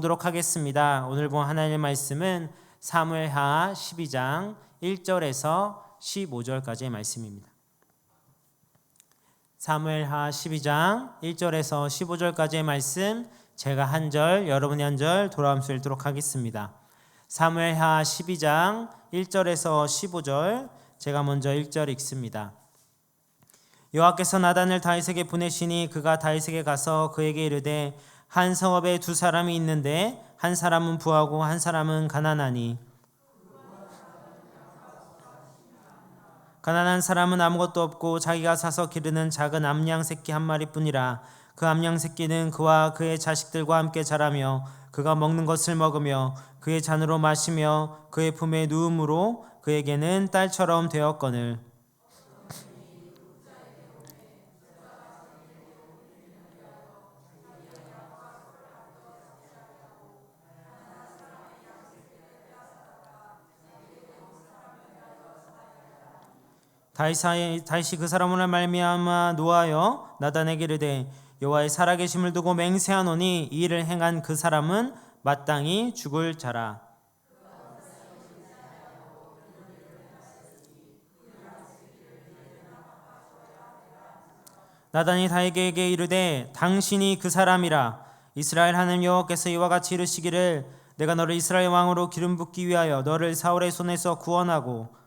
보도록 하겠습니다. 오늘 본 하나님의 말씀은 사무엘하 12장 1절에서 15절까지의 말씀입니다. 사무엘하 12장 1절에서 15절까지의 말씀, 제가 한 절, 여러분이 한 절 돌아오면서 읽도록 하겠습니다. 사무엘하 12장 1절에서 15절, 제가 먼저 1절 읽습니다. 여호와께서 나단을 다윗에게 보내시니 그가 다윗에게 가서 그에게 이르되 한 성읍에 두 사람이 있는데 한 사람은 부하고 한 사람은 가난하니 가난한 사람은 아무것도 없고 자기가 사서 기르는 작은 암양 새끼 한 마리뿐이라. 그 암양 새끼는 그와 그의 자식들과 함께 자라며 그가 먹는 것을 먹으며 그의 잔으로 마시며 그의 품에 누움으로 그에게는 딸처럼 되었거늘. 다윗이 그 사람으로 말미암아 노하여 나단에게 이르되 여호와의 살아계심을 두고 맹세하노니 이 일을 행한 그 사람은 마땅히 죽을 자라. 나단이 다윗에게 이르되 당신이 그 사람이라. 이스라엘 하나님 여호와께서 이와 같이 이르시기를 내가 너를 이스라엘 왕으로 기름 붓기 위하여 너를 사울의 손에서 구원하고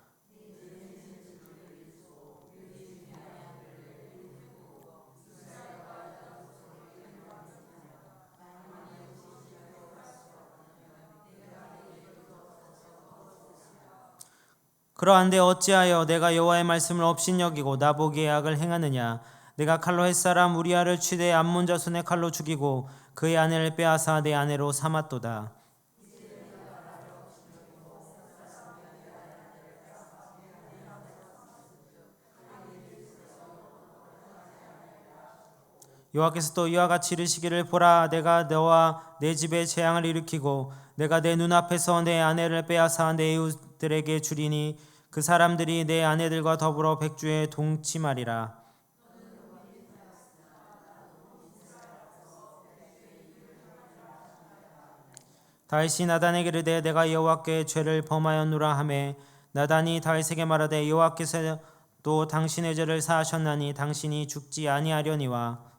그러한데 어찌하여 내가 여호와의 말씀을 업신여기고 나보기에 악을 행하느냐. 내가 칼로 햇사람 우리아를 취대 암몬 자손의 칼로 죽이고 그의 아내를 빼앗아 내 아내로 삼았도다. 여호와께서 또 이와 같이 이르시기를 보라 내가 너와 내 집에 재앙을 일으키고 내가 내 눈앞에서 내 아내를 빼앗아 내 이웃들에게 주리니 그 사람들이 내 아내들과 더불어 백주에 동침하리라. 다윗이 나단에게 이르되 내가 여호와께 죄를 범하였노라 하매 나단이 다윗에게 말하되 여호와께서 또 당신의 죄를 사하셨나니 당신이 죽지 아니하려니와.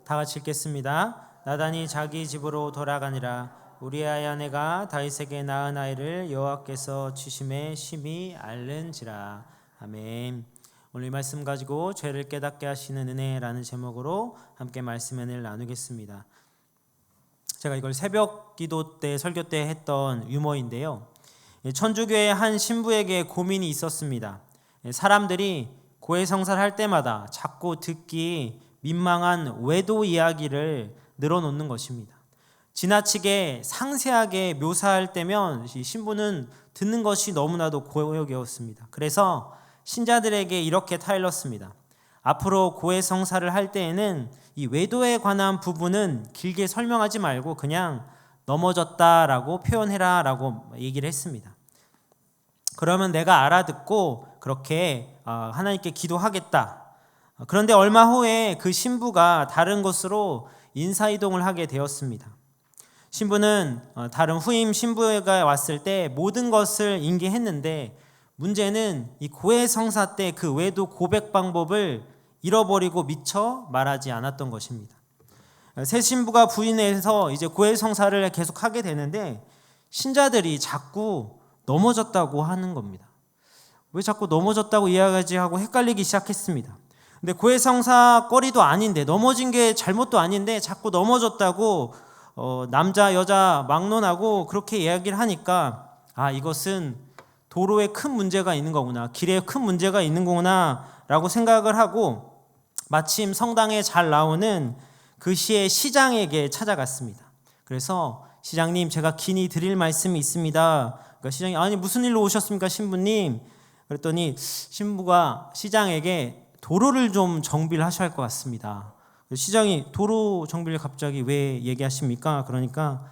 다 같이 읽겠습니다. 나단이 자기 집으로 돌아가니라. 우리아의 아내가 다윗에게 낳은 아이를 여호와께서 주심에 심히 앓는지라. 아멘. 오늘 이 말씀 가지고 죄를 깨닫게 하시는 은혜라는 제목으로 함께 말씀을 나누겠습니다. 제가 이걸 새벽 기도 때 설교 때 했던 유머인데요. 천주교의 한 신부에게 고민이 있었습니다. 사람들이 고해성사를 할 때마다 자꾸 듣기 민망한 외도 이야기를 늘어놓는 것입니다. 지나치게 상세하게 묘사할 때면 신부는 듣는 것이 너무나도 고역이었습니다. 그래서 신자들에게 이렇게 타일렀습니다. 앞으로 고해성사를 할 때에는 이 외도에 관한 부분은 길게 설명하지 말고 그냥 넘어졌다라고 표현해라 라고 얘기를 했습니다. 그러면 내가 알아듣고 그렇게 하나님께 기도하겠다. 그런데 얼마 후에 그 신부가 다른 곳으로 인사이동을 하게 되었습니다. 신부는 다른 후임 신부가 왔을 때 모든 것을 인계했는데 문제는 이 고해성사 때 그 외도 고백 방법을 잃어버리고 미처 말하지 않았던 것입니다. 새 신부가 부인해서 이제 고해성사를 계속하게 되는데 신자들이 자꾸 넘어졌다고 하는 겁니다. 왜 자꾸 넘어졌다고 이야기하고 헷갈리기 시작했습니다. 근데 고해성사 거리도 아닌데 넘어진 게 잘못도 아닌데 자꾸 넘어졌다고 남자 여자 막론하고 그렇게 이야기를 하니까 이것은 도로에 큰 문제가 있는 거구나, 길에 큰 문제가 있는 거구나 라고 생각을 하고 마침 성당에 잘 나오는 그 시의 시장에게 찾아갔습니다. 그래서 시장님 제가 긴히 드릴 말씀이 있습니다. 그러니까 시장이 아니 무슨 일로 오셨습니까 신부님? 그랬더니 신부가 시장에게 도로를 좀 정비를 하셔야 할 것 같습니다. 시장이 도로 정비를 갑자기 왜 얘기하십니까? 그러니까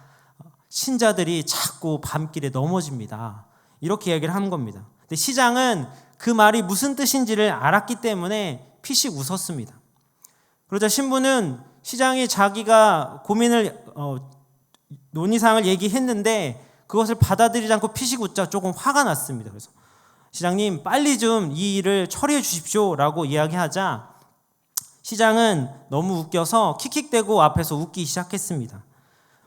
신자들이 자꾸 밤길에 넘어집니다. 이렇게 얘기를 하는 겁니다. 근데 시장은 그 말이 무슨 뜻인지를 알았기 때문에 피식 웃었습니다. 그러자 신부는 시장이 자기가 고민을 논의사항을 얘기했는데 그것을 받아들이지 않고 피식 웃자 조금 화가 났습니다. 그래서 시장님 빨리 좀 이 일을 처리해 주십시오 라고 이야기하자 시장은 너무 웃겨서 킥킥대고 앞에서 웃기 시작했습니다.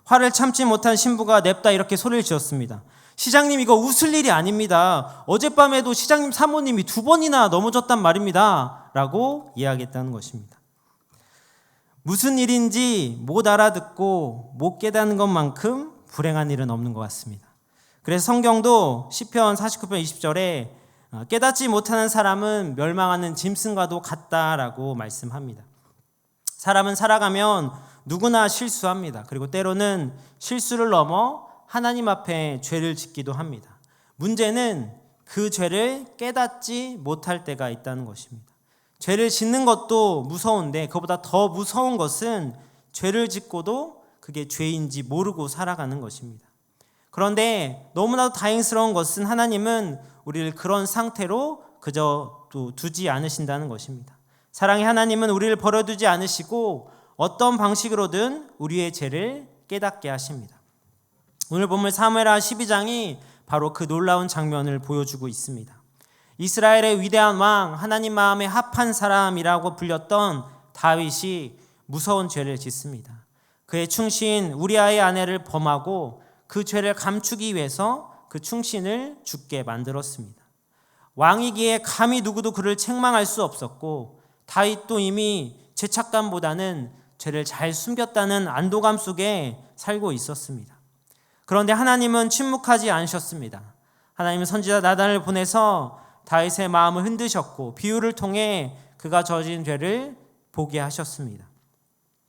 화를 참지 못한 신부가 냅다 이렇게 소리를 지었습니다. 시장님 이거 웃을 일이 아닙니다. 어젯밤에도 시장님 사모님이 2번이나 넘어졌단 말입니다 라고 이야기했다는 것입니다. 무슨 일인지 못 알아듣고 못 깨닫는 것만큼 불행한 일은 없는 것 같습니다. 그래서 성경도 시편 49편 20절에 깨닫지 못하는 사람은 멸망하는 짐승과도 같다라고 말씀합니다. 사람은 살아가면 누구나 실수합니다. 그리고 때로는 실수를 넘어 하나님 앞에 죄를 짓기도 합니다. 문제는 그 죄를 깨닫지 못할 때가 있다는 것입니다. 죄를 짓는 것도 무서운데 그보다 더 무서운 것은 죄를 짓고도 그게 죄인지 모르고 살아가는 것입니다. 그런데 너무나도 다행스러운 것은 하나님은 우리를 그런 상태로 그저 두지 않으신다는 것입니다. 사랑의 하나님은 우리를 버려두지 않으시고 어떤 방식으로든 우리의 죄를 깨닫게 하십니다. 오늘 본문 사무엘하 12장이 바로 그 놀라운 장면을 보여주고 있습니다. 이스라엘의 위대한 왕, 하나님 마음에 합한 사람이라고 불렸던 다윗이 무서운 죄를 짓습니다. 그의 충신 우리아의 아내를 범하고 그 죄를 감추기 위해서 그 충신을 죽게 만들었습니다. 왕이기에 감히 누구도 그를 책망할 수 없었고 다윗도 이미 죄책감보다는 죄를 잘 숨겼다는 안도감 속에 살고 있었습니다. 그런데 하나님은 침묵하지 않으셨습니다. 하나님은 선지자 나단을 보내서 다윗의 마음을 흔드셨고 비유를 통해 그가 저진 죄를 보게 하셨습니다.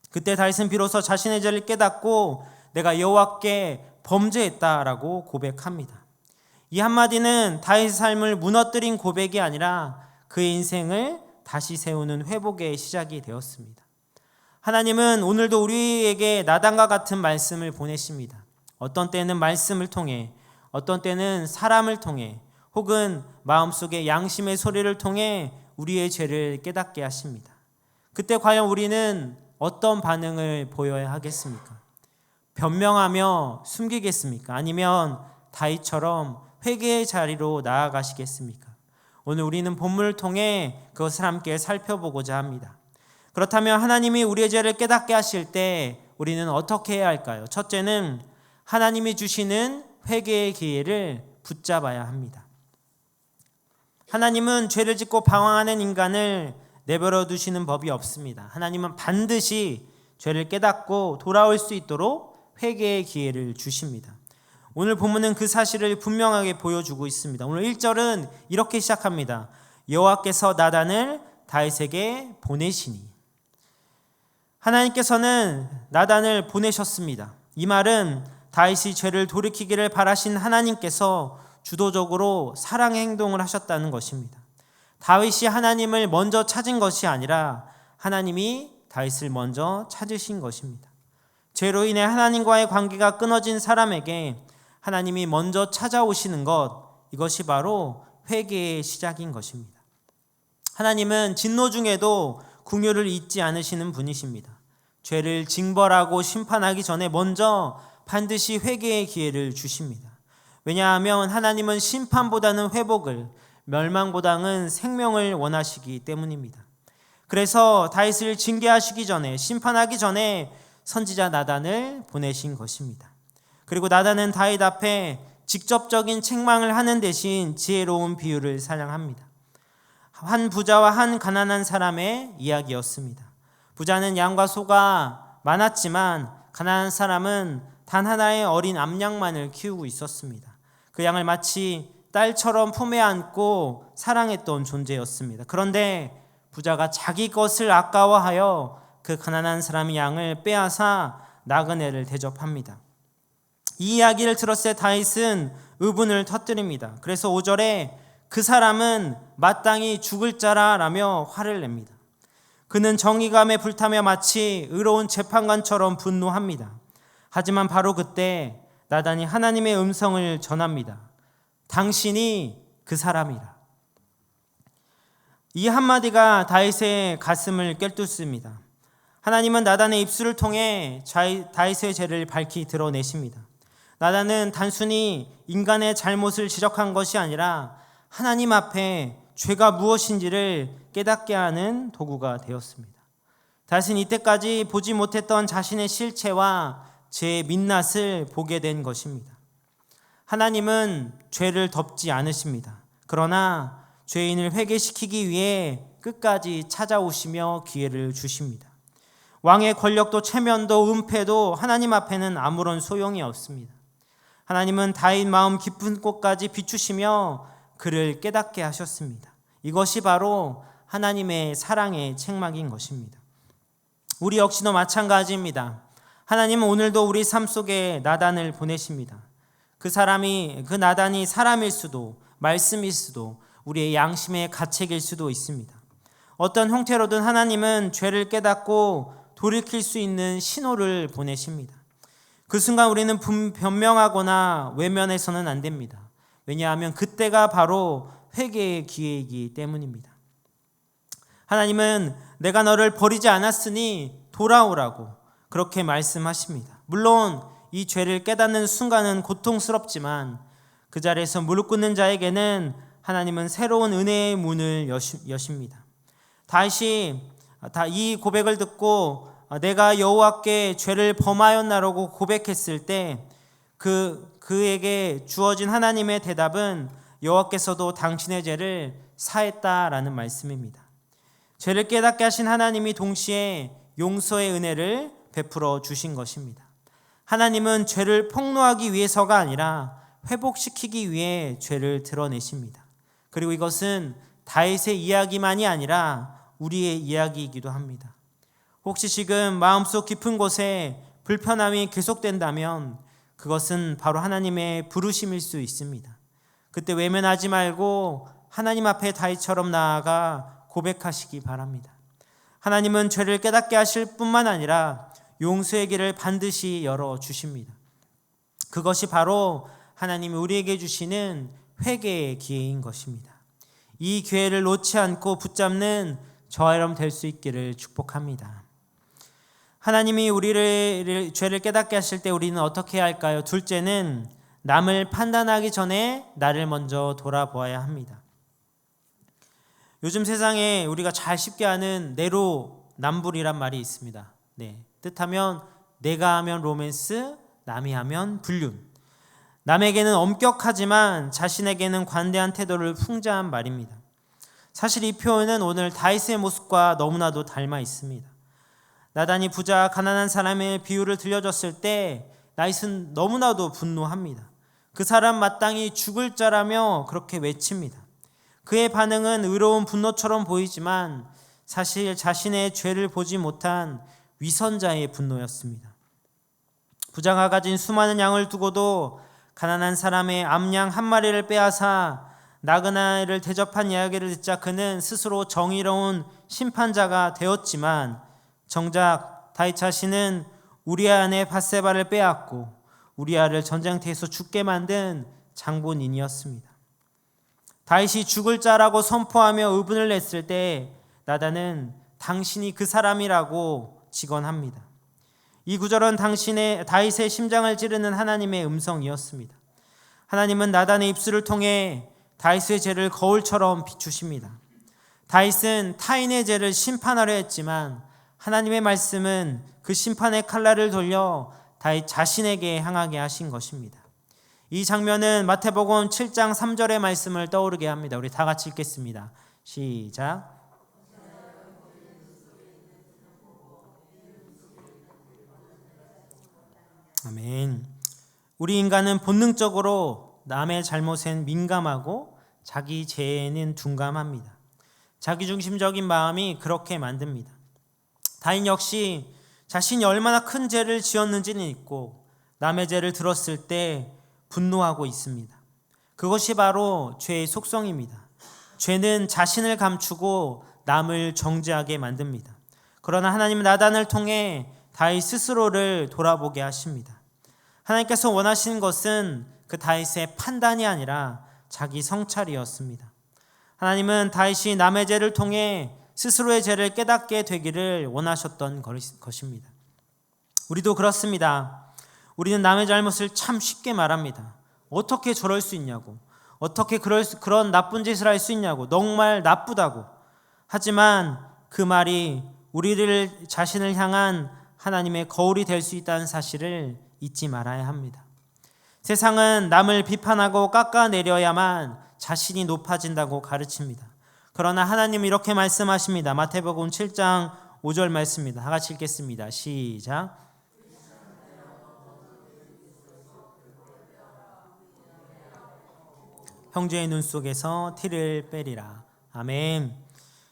그때 다윗은 비로소 자신의 죄를 깨닫고 내가 여호와께 범죄했다라고 고백합니다. 이 한마디는 다윗의 삶을 무너뜨린 고백이 아니라 그의 인생을 다시 세우는 회복의 시작이 되었습니다. 하나님은 오늘도 우리에게 나단과 같은 말씀을 보내십니다. 어떤 때는 말씀을 통해, 어떤 때는 사람을 통해, 혹은 마음속의 양심의 소리를 통해 우리의 죄를 깨닫게 하십니다. 그때 과연 우리는 어떤 반응을 보여야 하겠습니까? 변명하며 숨기겠습니까? 아니면 다윗처럼 회개의 자리로 나아가시겠습니까? 오늘 우리는 본문을 통해 그것을 함께 살펴보고자 합니다. 그렇다면 하나님이 우리의 죄를 깨닫게 하실 때 우리는 어떻게 해야 할까요? 첫째는 하나님이 주시는 회개의 기회를 붙잡아야 합니다. 하나님은 죄를 짓고 방황하는 인간을 내버려 두시는 법이 없습니다. 하나님은 반드시 죄를 깨닫고 돌아올 수 있도록 회개의 기회를 주십니다. 오늘 본문은 그 사실을 분명하게 보여주고 있습니다. 오늘 1절은 이렇게 시작합니다. 여호와께서 나단을 다윗에게 보내시니. 하나님께서는 나단을 보내셨습니다. 이 말은 다윗이 죄를 돌이키기를 바라신 하나님께서 주도적으로 사랑의 행동을 하셨다는 것입니다. 다윗이 하나님을 먼저 찾은 것이 아니라 하나님이 다윗을 먼저 찾으신 것입니다. 죄로 인해 하나님과의 관계가 끊어진 사람에게 하나님이 먼저 찾아오시는 것, 이것이 바로 회개의 시작인 것입니다. 하나님은 진노 중에도 긍휼을 잊지 않으시는 분이십니다. 죄를 징벌하고 심판하기 전에 먼저 반드시 회개의 기회를 주십니다. 왜냐하면 하나님은 심판보다는 회복을, 멸망보다는 생명을 원하시기 때문입니다. 그래서 다윗을 징계하시기 전에, 심판하기 전에 선지자 나단을 보내신 것입니다. 그리고 나단은 다윗 앞에 직접적인 책망을 하는 대신 지혜로운 비유를 사용합니다. 한 부자와 한 가난한 사람의 이야기였습니다. 부자는 양과 소가 많았지만 가난한 사람은 단 하나의 어린 암양만을 키우고 있었습니다. 그 양을 마치 딸처럼 품에 안고 사랑했던 존재였습니다. 그런데 부자가 자기 것을 아까워하여 그 가난한 사람의 양을 빼앗아 나그네를 대접합니다. 이 이야기를 들었을 때 다윗은 의분을 터뜨립니다. 그래서 5절에 그 사람은 마땅히 죽을 자라라며 화를 냅니다. 그는 정의감에 불타며 마치 의로운 재판관처럼 분노합니다. 하지만 바로 그때 나단이 하나님의 음성을 전합니다. 당신이 그 사람이라. 이 한마디가 다윗의 가슴을 꿰뚫습니다. 하나님은 나단의 입술을 통해 다윗의 죄를 밝히 드러내십니다. 나단은 단순히 인간의 잘못을 지적한 것이 아니라 하나님 앞에 죄가 무엇인지를 깨닫게 하는 도구가 되었습니다. 다윗은 이때까지 보지 못했던 자신의 실체와 죄의 민낯을 보게 된 것입니다. 하나님은 죄를 덮지 않으십니다. 그러나 죄인을 회개시키기 위해 끝까지 찾아오시며 기회를 주십니다. 왕의 권력도 체면도 은폐도 하나님 앞에는 아무런 소용이 없습니다. 하나님은 다윗 마음 깊은 곳까지 비추시며 그를 깨닫게 하셨습니다. 이것이 바로 하나님의 사랑의 책망인 것입니다. 우리 역시도 마찬가지입니다. 하나님은 오늘도 우리 삶 속에 나단을 보내십니다. 그 나단이 사람일 수도 말씀일 수도 우리의 양심의 가책일 수도 있습니다. 어떤 형태로든 하나님은 죄를 깨닫고 돌이킬 수 있는 신호를 보내십니다. 그 순간 우리는 변명하거나 외면해서는 안 됩니다. 왜냐하면 그때가 바로 회개의 기회이기 때문입니다. 하나님은 내가 너를 버리지 않았으니 돌아오라고 그렇게 말씀하십니다. 물론 이 죄를 깨닫는 순간은 고통스럽지만 그 자리에서 무릎 꿇는 자에게는 하나님은 새로운 은혜의 문을 여십니다. 다윗이 이 고백을 듣고 내가 여호와께 죄를 범하였나라고 고백했을 때 그에게 주어진 하나님의 대답은 여호와께서도 당신의 죄를 사했다라는 말씀입니다. 죄를 깨닫게 하신 하나님이 동시에 용서의 은혜를 베풀어 주신 것입니다. 하나님은 죄를 폭로하기 위해서가 아니라 회복시키기 위해 죄를 드러내십니다. 그리고 이것은 다윗의 이야기만이 아니라 우리의 이야기이기도 합니다. 혹시 지금 마음속 깊은 곳에 불편함이 계속된다면 그것은 바로 하나님의 부르심일 수 있습니다. 그때 외면하지 말고 하나님 앞에 다윗처럼 나아가 고백하시기 바랍니다. 하나님은 죄를 깨닫게 하실 뿐만 아니라 용서의 길을 반드시 열어주십니다. 그것이 바로 하나님이 우리에게 주시는 회개의 기회인 것입니다. 이 기회를 놓지 않고 붙잡는 저와 여러분 될 수 있기를 축복합니다. 하나님이 우리를 죄를 깨닫게 하실 때 우리는 어떻게 해야 할까요? 둘째는 남을 판단하기 전에 나를 먼저 돌아보아야 합니다. 요즘 세상에 우리가 잘 쉽게 아는 내로남불이란 말이 있습니다. 뜻하면 내가 하면 로맨스, 남이 하면 불륜. 남에게는 엄격하지만 자신에게는 관대한 태도를 풍자한 말입니다. 사실 이 표현은 오늘 다윗의 모습과 너무나도 닮아 있습니다. 나단이 부자 가난한 사람의 비유를 들려줬을 때 다윗은 너무나도 분노합니다. 그 사람 마땅히 죽을 자라며 그렇게 외칩니다. 그의 반응은 의로운 분노처럼 보이지만 사실 자신의 죄를 보지 못한 위선자의 분노였습니다. 부자가 가진 수많은 양을 두고도 가난한 사람의 암양 한 마리를 빼앗아 나그네를 대접한 이야기를 듣자 그는 스스로 정의로운 심판자가 되었지만 정작 다윗 자신은 우리아 아내 밧세바를 빼앗고 우리아를 전쟁터에서 죽게 만든 장본인이었습니다. 다윗이 죽을 자라고 선포하며 의분을 냈을 때 나단은 당신이 그 사람이라고 직언합니다. 이 구절은 다윗의 심장을 찌르는 하나님의 음성이었습니다. 하나님은 나단의 입술을 통해 다윗의 죄를 거울처럼 비추십니다. 다윗은 타인의 죄를 심판하려 했지만 하나님의 말씀은 그 심판의 칼날을 돌려 다윗 자신에게 향하게 하신 것입니다. 이 장면은 마태복음 7장 3절의 말씀을 떠오르게 합니다. 우리 다 같이 읽겠습니다. 시작. 아멘. 우리 인간은 본능적으로 남의 잘못엔 민감하고 자기 죄에는 둔감합니다. 자기중심적인 마음이 그렇게 만듭니다. 다윗 역시 자신이 얼마나 큰 죄를 지었는지는 있고 남의 죄를 들었을 때 분노하고 있습니다. 그것이 바로 죄의 속성입니다. 죄는 자신을 감추고 남을 정죄하게 만듭니다. 그러나 하나님은 나단을 통해 다윗 스스로를 돌아보게 하십니다. 하나님께서 원하시는 것은 그 다윗의 판단이 아니라 자기 성찰이었습니다. 하나님은 다윗이 남의 죄를 통해 스스로의 죄를 깨닫게 되기를 원하셨던 것입니다. 우리도 그렇습니다. 우리는 남의 잘못을 참 쉽게 말합니다. 어떻게 저럴 수 있냐고, 어떻게 그런 나쁜 짓을 할 수 있냐고, 정말 나쁘다고. 하지만 그 말이 우리를 자신을 향한 하나님의 거울이 될 수 있다는 사실을 잊지 말아야 합니다. 세상은 남을 비판하고 깎아내려야만 자신이 높아진다고 가르칩니다. 그러나 하나님은 이렇게 말씀하십니다. 마태복음 7장 5절 말씀입니다. 다 같이 읽겠습니다. 시작. 형제의 눈 속에서 티를 빼리라. 아멘.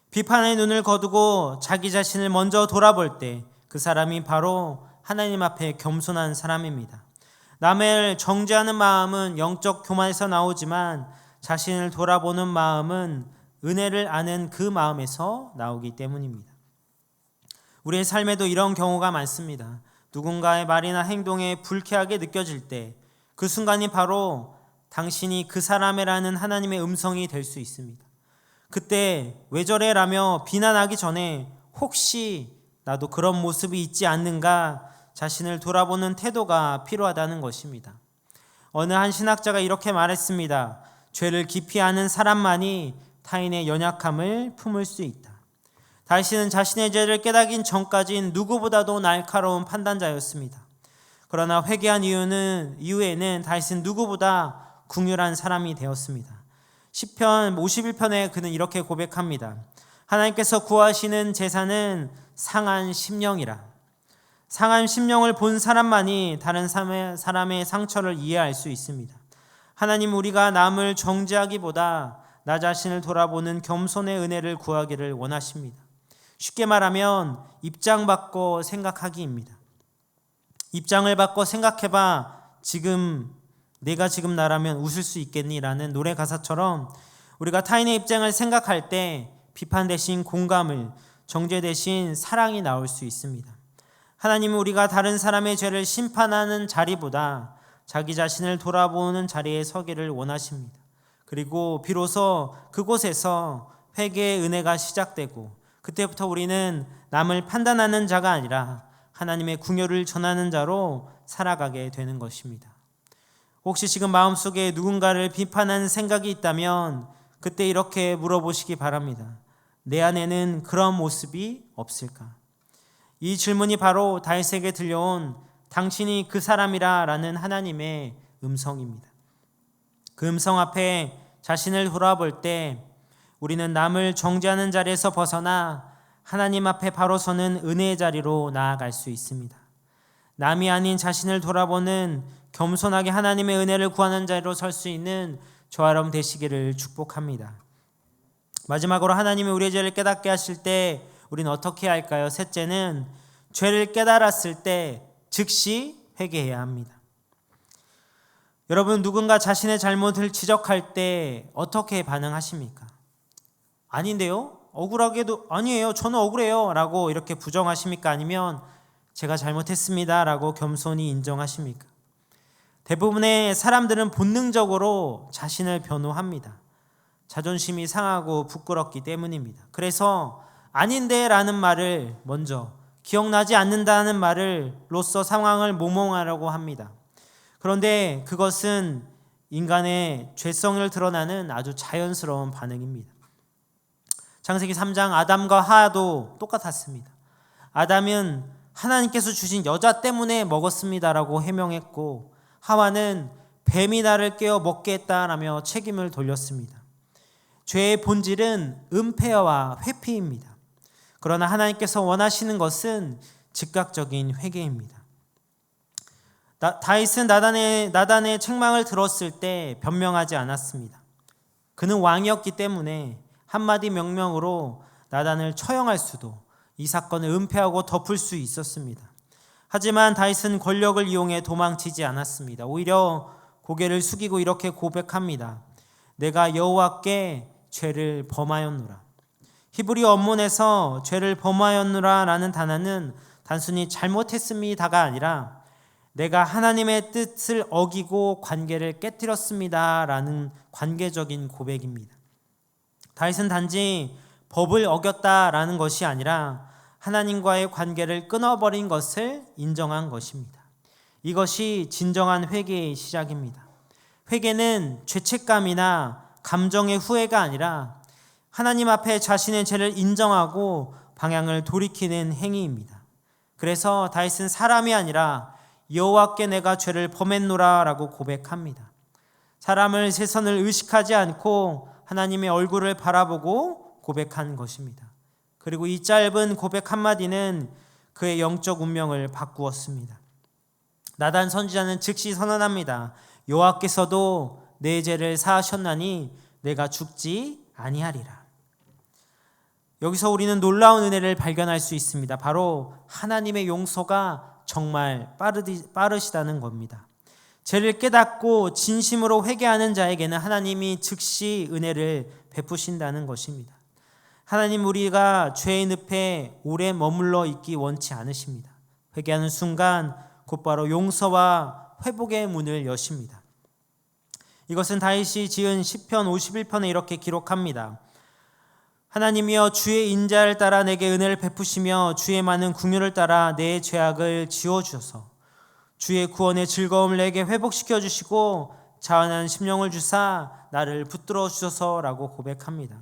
비판의 눈을 거두고 자기 자신을 먼저 돌아볼 때 그 사람이 바로 하나님 앞에 겸손한 사람입니다. 남을 정죄하는 마음은 영적 교만에서 나오지만 자신을 돌아보는 마음은 은혜를 아는 그 마음에서 나오기 때문입니다. 우리의 삶에도 이런 경우가 많습니다. 누군가의 말이나 행동에 불쾌하게 느껴질 때 그 순간이 바로 당신이 그 사람이라는 하나님의 음성이 될 수 있습니다. 그때 왜 저래 라며 비난하기 전에 혹시 나도 그런 모습이 있지 않는가 자신을 돌아보는 태도가 필요하다는 것입니다. 어느 한 신학자가 이렇게 말했습니다. 죄를 깊이 아는 사람만이 타인의 연약함을 품을 수 있다. 다윗은 자신의 죄를 깨닫기 전까진 누구보다도 날카로운 판단자였습니다. 그러나 회개한 이후에는 다윗은 누구보다 긍휼한 사람이 되었습니다. 시편 51편에 그는 이렇게 고백합니다. 하나님께서 구하시는 제사는 상한 심령이라. 상한 심령을 본 사람만이 다른 사람의 상처를 이해할 수 있습니다. 하나님, 우리가 남을 정죄하기보다 나 자신을 돌아보는 겸손의 은혜를 구하기를 원하십니다. 쉽게 말하면 입장 바꿔 생각하기입니다. 입장을 바꿔 생각해봐. 내가 지금 나라면 웃을 수 있겠니라는 노래 가사처럼 우리가 타인의 입장을 생각할 때 비판 대신 공감을, 정죄 대신 사랑이 나올 수 있습니다. 하나님은 우리가 다른 사람의 죄를 심판하는 자리보다 자기 자신을 돌아보는 자리에 서기를 원하십니다. 그리고 비로소 그곳에서 회개의 은혜가 시작되고 그때부터 우리는 남을 판단하는 자가 아니라 하나님의 긍휼을 전하는 자로 살아가게 되는 것입니다. 혹시 지금 마음속에 누군가를 비판하는 생각이 있다면 그때 이렇게 물어보시기 바랍니다. 내 안에는 그런 모습이 없을까? 이 질문이 바로 다윗에게 들려온 당신이 그 사람이라 라는 하나님의 음성입니다. 그 음성 앞에 자신을 돌아볼 때 우리는 남을 정죄하는 자리에서 벗어나 하나님 앞에 바로 서는 은혜의 자리로 나아갈 수 있습니다. 남이 아닌 자신을 돌아보는 겸손하게 하나님의 은혜를 구하는 자리로 설 수 있는 저와 여러분 되시기를 축복합니다. 마지막으로 하나님이 우리의 죄를 깨닫게 하실 때 우리는 어떻게 할까요? 셋째는 죄를 깨달았을 때 즉시 회개해야 합니다. 여러분, 누군가 자신의 잘못을 지적할 때 어떻게 반응하십니까? 아닌데요? 억울하게도 아니에요. 저는 억울해요. 라고 이렇게 부정하십니까? 아니면 제가 잘못했습니다. 라고 겸손히 인정하십니까? 대부분의 사람들은 본능적으로 자신을 변호합니다. 자존심이 상하고 부끄럽기 때문입니다. 그래서 아닌데 라는 말을 먼저, 기억나지 않는다는 말로써 상황을 모멍하려고 합니다. 그런데 그것은 인간의 죄성을 드러나는 아주 자연스러운 반응입니다. 창세기 3장 아담과 하와도 똑같았습니다. 아담은 하나님께서 주신 여자 때문에 먹었습니다라고 해명했고 하와는 뱀이 나를 깨어 먹게 했다라며 책임을 돌렸습니다. 죄의 본질은 은폐와 회피입니다. 그러나 하나님께서 원하시는 것은 즉각적인 회개입니다. 다윗은 나단의 책망을 들었을 때 변명하지 않았습니다. 그는 왕이었기 때문에 한마디 명령으로 나단을 처형할 수도 이 사건을 은폐하고 덮을 수 있었습니다. 하지만 다윗은 권력을 이용해 도망치지 않았습니다. 오히려 고개를 숙이고 이렇게 고백합니다. 내가 여호와께 죄를 범하였노라. 히브리 원문에서 죄를 범하였노라 라는 단어는 단순히 잘못했습니다가 아니라 내가 하나님의 뜻을 어기고 관계를 깨뜨렸습니다 라는 관계적인 고백입니다. 다윗은 단지 법을 어겼다라는 것이 아니라 하나님과의 관계를 끊어버린 것을 인정한 것입니다. 이것이 진정한 회개의 시작입니다. 회개는 죄책감이나 감정의 후회가 아니라 하나님 앞에 자신의 죄를 인정하고 방향을 돌이키는 행위입니다. 그래서 다윗은 사람이 아니라 여호와께 내가 죄를 범했노라 라고 고백합니다. 사람을 시선을 의식하지 않고 하나님의 얼굴을 바라보고 고백한 것입니다. 그리고 이 짧은 고백 한마디는 그의 영적 운명을 바꾸었습니다. 나단 선지자는 즉시 선언합니다. 여호와께서도 내 죄를 사하셨나니 내가 죽지 아니하리라. 여기서 우리는 놀라운 은혜를 발견할 수 있습니다. 바로 하나님의 용서가 정말 빠르시다는 겁니다. 죄를 깨닫고 진심으로 회개하는 자에게는 하나님이 즉시 은혜를 베푸신다는 것입니다. 하나님 우리가 죄의 늪에 오래 머물러 있기 원치 않으십니다. 회개하는 순간 곧바로 용서와 회복의 문을 여십니다. 이것은 다윗이 지은 시편 51편에 이렇게 기록합니다. 하나님이여 주의 인자를 따라 내게 은혜를 베푸시며 주의 많은 긍휼을 따라 내 죄악을 지워주셔서 주의 구원의 즐거움을 내게 회복시켜 주시고 자원한 심령을 주사 나를 붙들어 주셔서라고 고백합니다.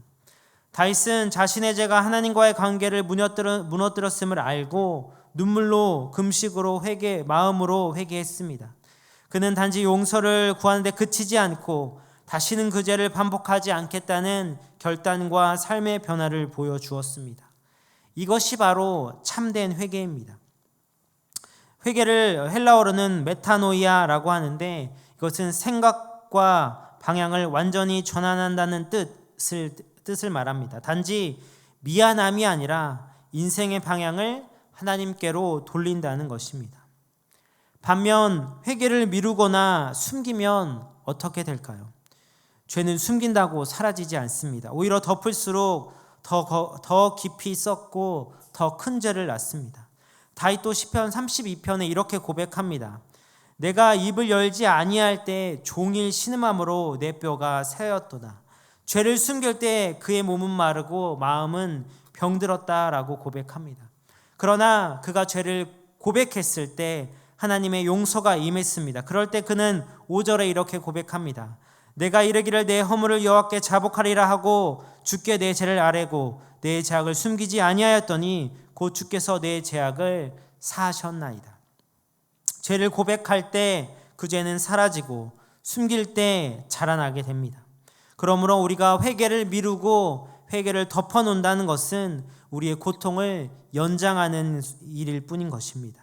다윗은 자신의 죄가 하나님과의 관계를 무너뜨렸음을 알고 눈물로 금식으로 마음으로 회개했습니다. 그는 단지 용서를 구하는 데 그치지 않고 다시는 그 죄를 반복하지 않겠다는 결단과 삶의 변화를 보여주었습니다. 이것이 바로 참된 회개입니다. 회개를 헬라어로는 메타노이아라고 하는데 이것은 생각과 방향을 완전히 전환한다는 뜻을 말합니다. 단지 미안함이 아니라 인생의 방향을 하나님께로 돌린다는 것입니다. 반면 회개를 미루거나 숨기면 어떻게 될까요? 죄는 숨긴다고 사라지지 않습니다. 오히려 덮을수록 더 깊이 썩고 더 큰 죄를 낳습니다. 다윗도 시편 32편에 이렇게 고백합니다. 내가 입을 열지 아니할 때 종일 신음함으로 내 뼈가 새었도다. 죄를 숨길 때 그의 몸은 마르고 마음은 병들었다라고 고백합니다. 그러나 그가 죄를 고백했을 때 하나님의 용서가 임했습니다. 그럴 때 그는 5절에 이렇게 고백합니다. 내가 이르기를 내 허물을 여호와께 자복하리라 하고 주께 내 죄를 아뢰고 내 죄악을 숨기지 아니하였더니 곧 주께서 내 죄악을 사하셨나이다. 죄를 고백할 때 그 죄는 사라지고 숨길 때 자라나게 됩니다. 그러므로 우리가 회개를 미루고 회개를 덮어놓는다는 것은 우리의 고통을 연장하는 일일 뿐인 것입니다.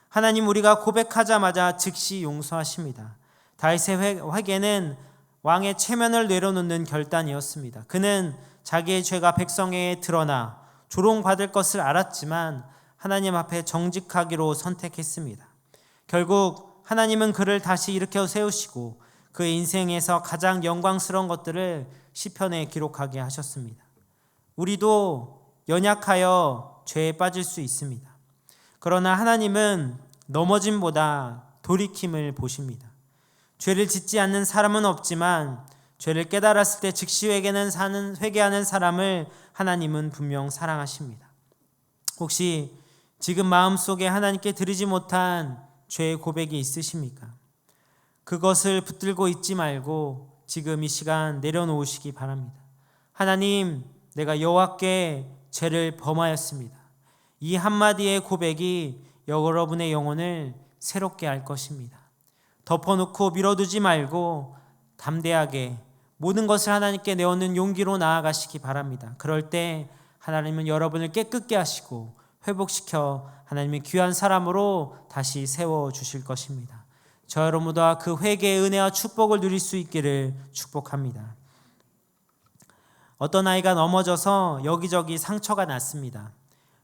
하나님 우리가 고백하자마자 즉시 용서하십니다. 다윗의 회개는 왕의 체면을 내려놓는 결단이었습니다. 그는 자기의 죄가 백성에게 드러나 조롱받을 것을 알았지만 하나님 앞에 정직하기로 선택했습니다. 결국 하나님은 그를 다시 일으켜 세우시고 그의 인생에서 가장 영광스러운 것들을 시편에 기록하게 하셨습니다. 우리도 연약하여 죄에 빠질 수 있습니다. 그러나 하나님은 넘어짐보다 돌이킴을 보십니다. 죄를 짓지 않는 사람은 없지만 죄를 깨달았을 때 즉시 회개하는 사람을 하나님은 분명 사랑하십니다. 혹시 지금 마음속에 하나님께 드리지 못한 죄의 고백이 있으십니까? 그것을 붙들고 있지 말고 지금 이 시간 내려놓으시기 바랍니다. 하나님, 내가 여호와께 죄를 범하였습니다. 이 한마디의 고백이 여러분의 영혼을 새롭게 할 것입니다. 덮어놓고 밀어두지 말고 담대하게 모든 것을 하나님께 내어놓는 용기로 나아가시기 바랍니다. 그럴 때 하나님은 여러분을 깨끗게 하시고 회복시켜 하나님의 귀한 사람으로 다시 세워주실 것입니다. 저 여러분과 그 회개의 은혜와 축복을 누릴 수 있기를 축복합니다. 어떤 아이가 넘어져서 여기저기 상처가 났습니다.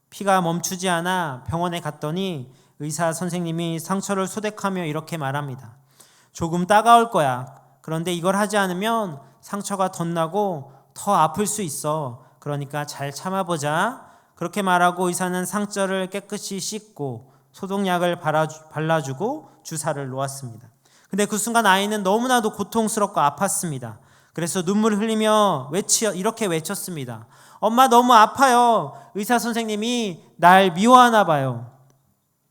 피가 멈추지 않아 병원에 갔더니 의사 선생님이 상처를 소독하며 이렇게 말합니다. 조금 따가울 거야. 그런데 이걸 하지 않으면 상처가 덧나고 더 아플 수 있어. 그러니까 잘 참아보자. 그렇게 말하고 의사는 상처를 깨끗이 씻고 소독약을 발라주고 주사를 놓았습니다. 근데 그 순간 아이는 너무나도 고통스럽고 아팠습니다. 그래서 눈물을 흘리며 이렇게 외쳤습니다. 엄마 너무 아파요. 의사 선생님이 날 미워하나 봐요.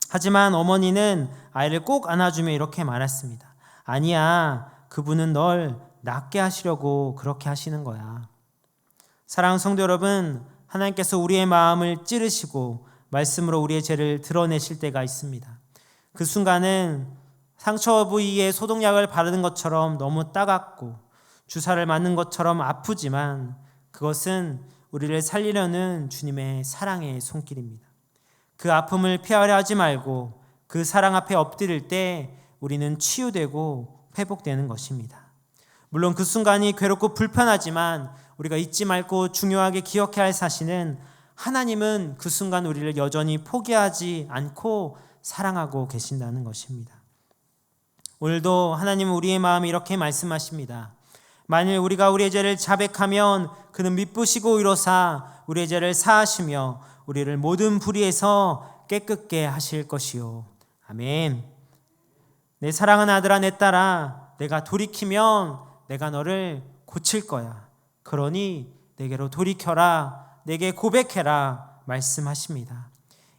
하지만 어머니는 아이를 꼭 안아주며 이렇게 말했습니다. 아니야, 그분은 널 낫게 하시려고 그렇게 하시는 거야. 사랑하는 성도 여러분, 하나님께서 우리의 마음을 찌르시고 말씀으로 우리의 죄를 드러내실 때가 있습니다. 그 순간은 상처 부위에 소독약을 바르는 것처럼 너무 따갑고 주사를 맞는 것처럼 아프지만 그것은 우리를 살리려는 주님의 사랑의 손길입니다. 그 아픔을 피하려 하지 말고 그 사랑 앞에 엎드릴 때 우리는 치유되고 회복되는 것입니다. 물론 그 순간이 괴롭고 불편하지만 우리가 잊지 말고 중요하게 기억해야 할 사실은 하나님은 그 순간 우리를 여전히 포기하지 않고 사랑하고 계신다는 것입니다. 오늘도 하나님은 우리의 마음에 이렇게 말씀하십니다. 만일 우리가 우리의 죄를 자백하면 그는 미쁘시고 의로사 우리의 죄를 사하시며 우리를 모든 불의에서 깨끗게 하실 것이요. 아멘. 내 사랑하는 아들아 내 딸아, 내가 돌이키면 내가 너를 고칠 거야. 그러니 내게로 돌이켜라, 내게 고백해라 말씀하십니다.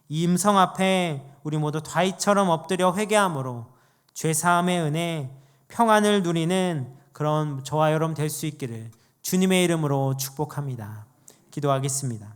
이 음성 앞에 우리 모두 다윗처럼 엎드려 회개함으로 죄사함의 은혜, 평안을 누리는 그런 저와 여러분 될 수 있기를 주님의 이름으로 축복합니다. 기도하겠습니다.